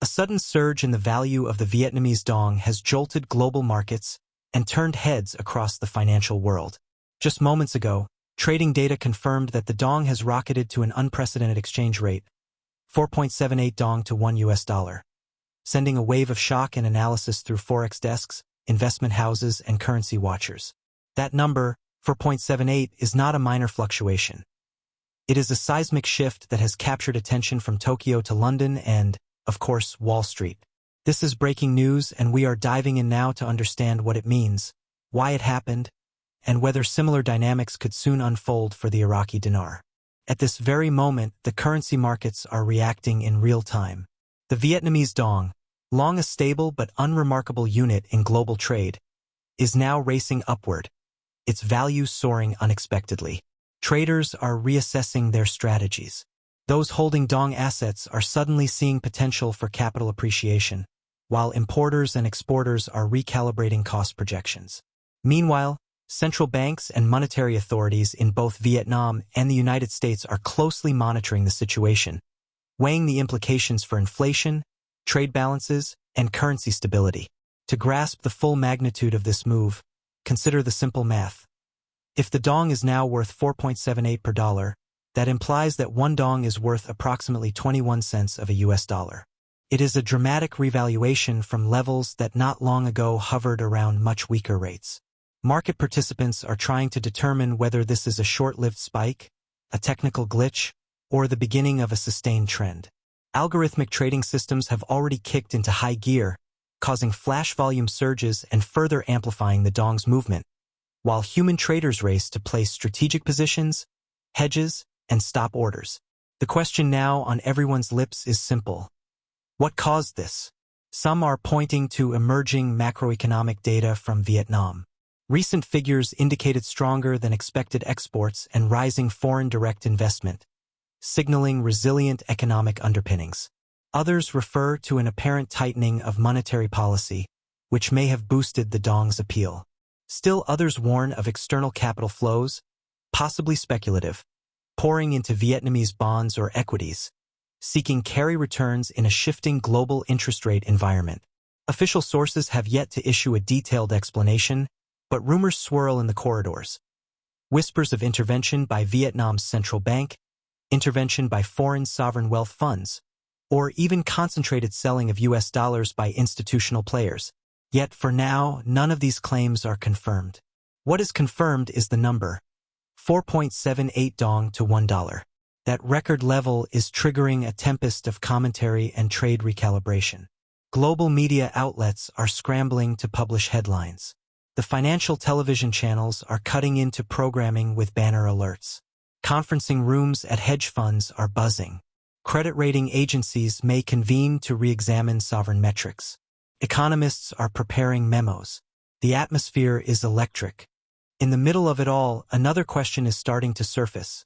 A sudden surge in the value of the Vietnamese Dong has jolted global markets and turned heads across the financial world. Just moments ago, trading data confirmed that the Dong has rocketed to an unprecedented exchange rate, 4.78 Dong to $1, sending a wave of shock and analysis through forex desks, investment houses, and currency watchers. That number, 4.78, is not a minor fluctuation. It is a seismic shift that has captured attention from Tokyo to London and, of course, Wall Street. This is breaking news, and we are diving in now to understand what it means, why it happened, and whether similar dynamics could soon unfold for the Iraqi dinar. At this very moment, the currency markets are reacting in real time. The Vietnamese Dong, long a stable but unremarkable unit in global trade, is now racing upward, its value soaring unexpectedly. Traders are reassessing their strategies. Those holding Dong assets are suddenly seeing potential for capital appreciation, while importers and exporters are recalibrating cost projections. Meanwhile, central banks and monetary authorities in both Vietnam and the United States are closely monitoring the situation, weighing the implications for inflation, trade balances, and currency stability. To grasp the full magnitude of this move, consider the simple math. If the Dong is now worth 4.78 per dollar, that implies that one Dong is worth approximately 21 cents of a US dollar. It is a dramatic revaluation from levels that not long ago hovered around much weaker rates. Market participants are trying to determine whether this is a short-lived spike, a technical glitch, or the beginning of a sustained trend. Algorithmic trading systems have already kicked into high gear, causing flash volume surges and further amplifying the Dong's movement, while human traders race to place strategic positions, hedges, and stop orders. The question now on everyone's lips is simple. What caused this? Some are pointing to emerging macroeconomic data from Vietnam. Recent figures indicated stronger than expected exports and rising foreign direct investment, signaling resilient economic underpinnings. Others refer to an apparent tightening of monetary policy, which may have boosted the Dong's appeal. Still others warn of external capital flows, possibly speculative, pouring into Vietnamese bonds or equities, seeking carry returns in a shifting global interest rate environment. Official sources have yet to issue a detailed explanation, but rumors swirl in the corridors. Whispers of intervention by Vietnam's central bank, intervention by foreign sovereign wealth funds, or even concentrated selling of US dollars by institutional players. Yet for now, none of these claims are confirmed. What is confirmed is the number, 4.78 Dong to $1. That record level is triggering a tempest of commentary and trade recalibration. Global media outlets are scrambling to publish headlines. The financial television channels are cutting into programming with banner alerts. Conferencing rooms at hedge funds are buzzing. Credit rating agencies may convene to re-examine sovereign metrics. Economists are preparing memos. The atmosphere is electric. In the middle of it all, another question is starting to surface.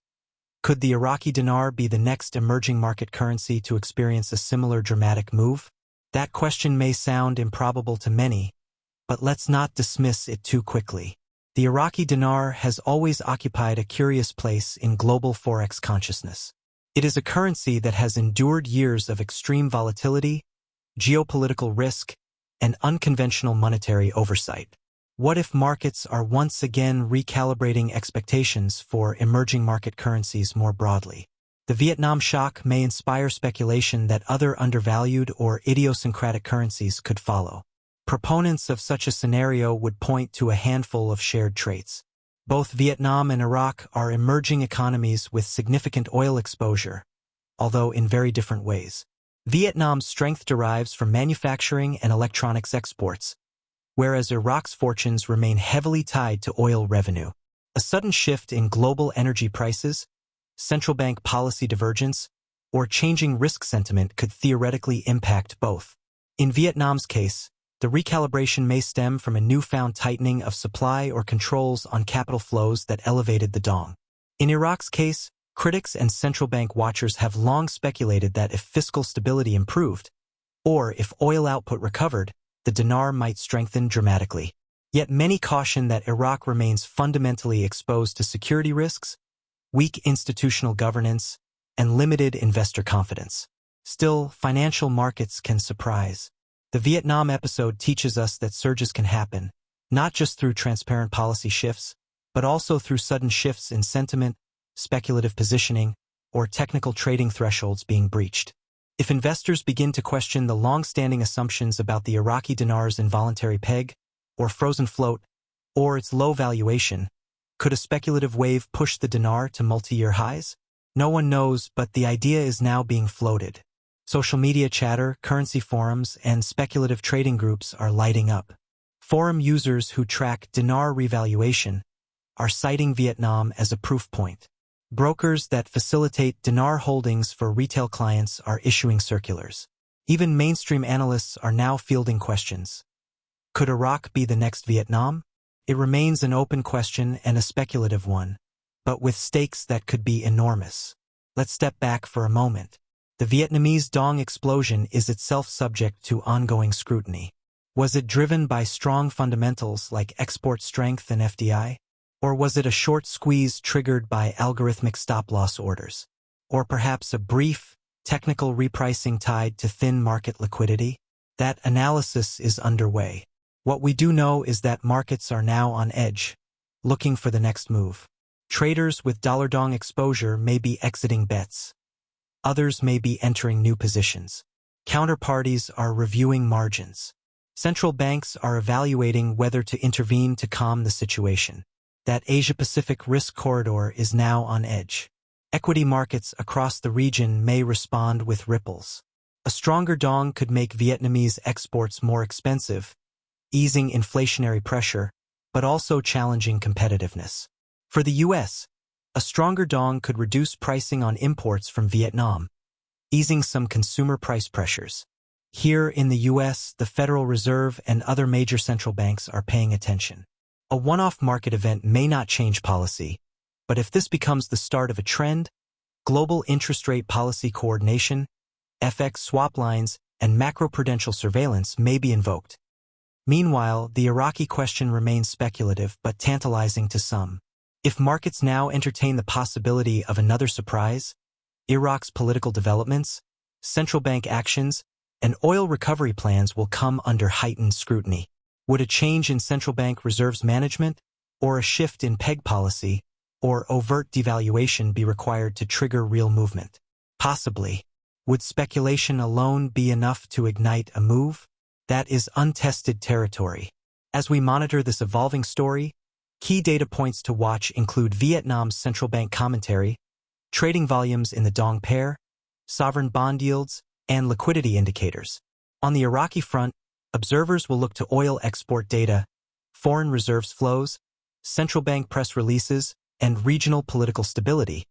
Could the Iraqi dinar be the next emerging market currency to experience a similar dramatic move? That question may sound improbable to many, but let's not dismiss it too quickly. The Iraqi dinar has always occupied a curious place in global forex consciousness. It is a currency that has endured years of extreme volatility, geopolitical risk, and unconventional monetary oversight. What if markets are once again recalibrating expectations for emerging market currencies more broadly? The Vietnam shock may inspire speculation that other undervalued or idiosyncratic currencies could follow. Proponents of such a scenario would point to a handful of shared traits. Both Vietnam and Iraq are emerging economies with significant oil exposure, although in very different ways. Vietnam's strength derives from manufacturing and electronics exports, whereas Iraq's fortunes remain heavily tied to oil revenue. A sudden shift in global energy prices, central bank policy divergence, or changing risk sentiment could theoretically impact both. In Vietnam's case, the recalibration may stem from a newfound tightening of supply or controls on capital flows that elevated the Dong. In Iraq's case, critics and central bank watchers have long speculated that if fiscal stability improved, or if oil output recovered, the dinar might strengthen dramatically. Yet many caution that Iraq remains fundamentally exposed to security risks, weak institutional governance, and limited investor confidence. Still, financial markets can surprise. The Vietnam episode teaches us that surges can happen, not just through transparent policy shifts, but also through sudden shifts in sentiment, speculative positioning, or technical trading thresholds being breached. If investors begin to question the long-standing assumptions about the Iraqi dinar's involuntary peg, or frozen float, or its low valuation, could a speculative wave push the dinar to multi-year highs? No one knows, but the idea is now being floated. Social media chatter, currency forums, and speculative trading groups are lighting up. Forum users who track dinar revaluation are citing Vietnam as a proof point. Brokers that facilitate dinar holdings for retail clients are issuing circulars. Even mainstream analysts are now fielding questions. Could Iraq be the next Vietnam? It remains an open question and a speculative one, but with stakes that could be enormous. Let's step back for a moment. The Vietnamese Dong explosion is itself subject to ongoing scrutiny. Was it driven by strong fundamentals like export strength and FDI? Or was it a short squeeze triggered by algorithmic stop-loss orders? Or perhaps a brief, technical repricing tied to thin market liquidity? That analysis is underway. What we do know is that markets are now on edge, looking for the next move. Traders with dollar dong exposure may be exiting bets. Others may be entering new positions. Counterparties are reviewing margins. Central banks are evaluating whether to intervene to calm the situation. That Asia-Pacific risk corridor is now on edge. Equity markets across the region may respond with ripples. A stronger dong could make Vietnamese exports more expensive, easing inflationary pressure, but also challenging competitiveness. For the U.S., a stronger dong could reduce pricing on imports from Vietnam, easing some consumer price pressures. Here in the U.S., the Federal Reserve and other major central banks are paying attention. A one-off market event may not change policy, but if this becomes the start of a trend, global interest rate policy coordination, FX swap lines, and macroprudential surveillance may be invoked. Meanwhile, the Iraqi question remains speculative but tantalizing to some. If markets now entertain the possibility of another surprise, Iraq's political developments, central bank actions, and oil recovery plans will come under heightened scrutiny. Would a change in central bank reserves management, or a shift in peg policy, or overt devaluation be required to trigger real movement? Possibly. Would speculation alone be enough to ignite a move? That is untested territory. As we monitor this evolving story, key data points to watch include Vietnam's central bank commentary, trading volumes in the dong pair, sovereign bond yields, and liquidity indicators. On the Iraqi front, observers will look to oil export data, foreign reserves flows, central bank press releases, and regional political stability,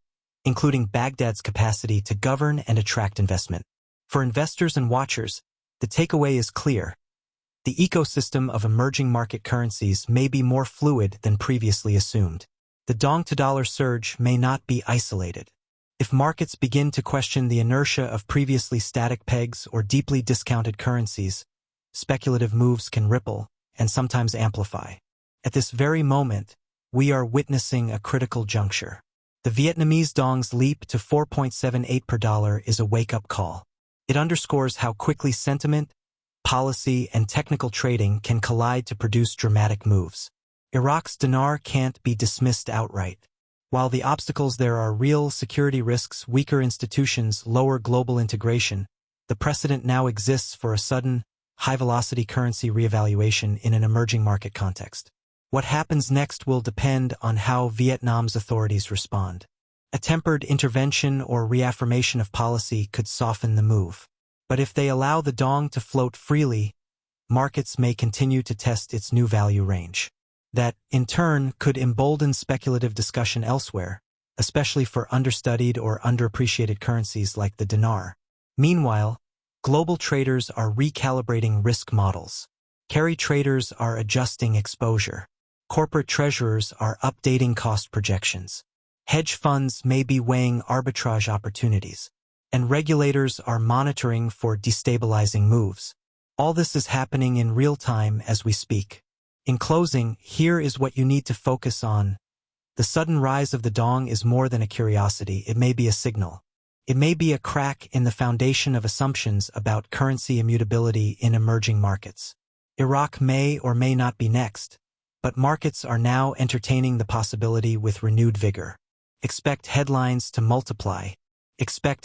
including Baghdad's capacity to govern and attract investment. For investors and watchers, the takeaway is clear. The ecosystem of emerging market currencies may be more fluid than previously assumed. The dong-to-dollar surge may not be isolated. If markets begin to question the inertia of previously static pegs or deeply discounted currencies, speculative moves can ripple and sometimes amplify. At this very moment, we are witnessing a critical juncture. The Vietnamese dong's leap to 4.78 per dollar is a wake-up call. It underscores how quickly sentiment, policy, and technical trading can collide to produce dramatic moves. Iraq's dinar can't be dismissed outright. While the obstacles there are real, security risks, weaker institutions, lower global integration, the precedent now exists for a sudden, high-velocity currency reevaluation in an emerging market context. What happens next will depend on how Vietnam's authorities respond. A tempered intervention or reaffirmation of policy could soften the move. But if they allow the dong to float freely, markets may continue to test its new value range. That, in turn, could embolden speculative discussion elsewhere, especially for understudied or underappreciated currencies like the dinar. Meanwhile, global traders are recalibrating risk models. Carry traders are adjusting exposure. Corporate treasurers are updating cost projections. Hedge funds may be weighing arbitrage opportunities, and regulators are monitoring for destabilizing moves. All this is happening in real time as we speak. In closing, here is what you need to focus on. The sudden rise of the dong is more than a curiosity, it may be a signal. It may be a crack in the foundation of assumptions about currency immutability in emerging markets. Iraq may or may not be next, but markets are now entertaining the possibility with renewed vigor. Expect headlines to multiply. Expect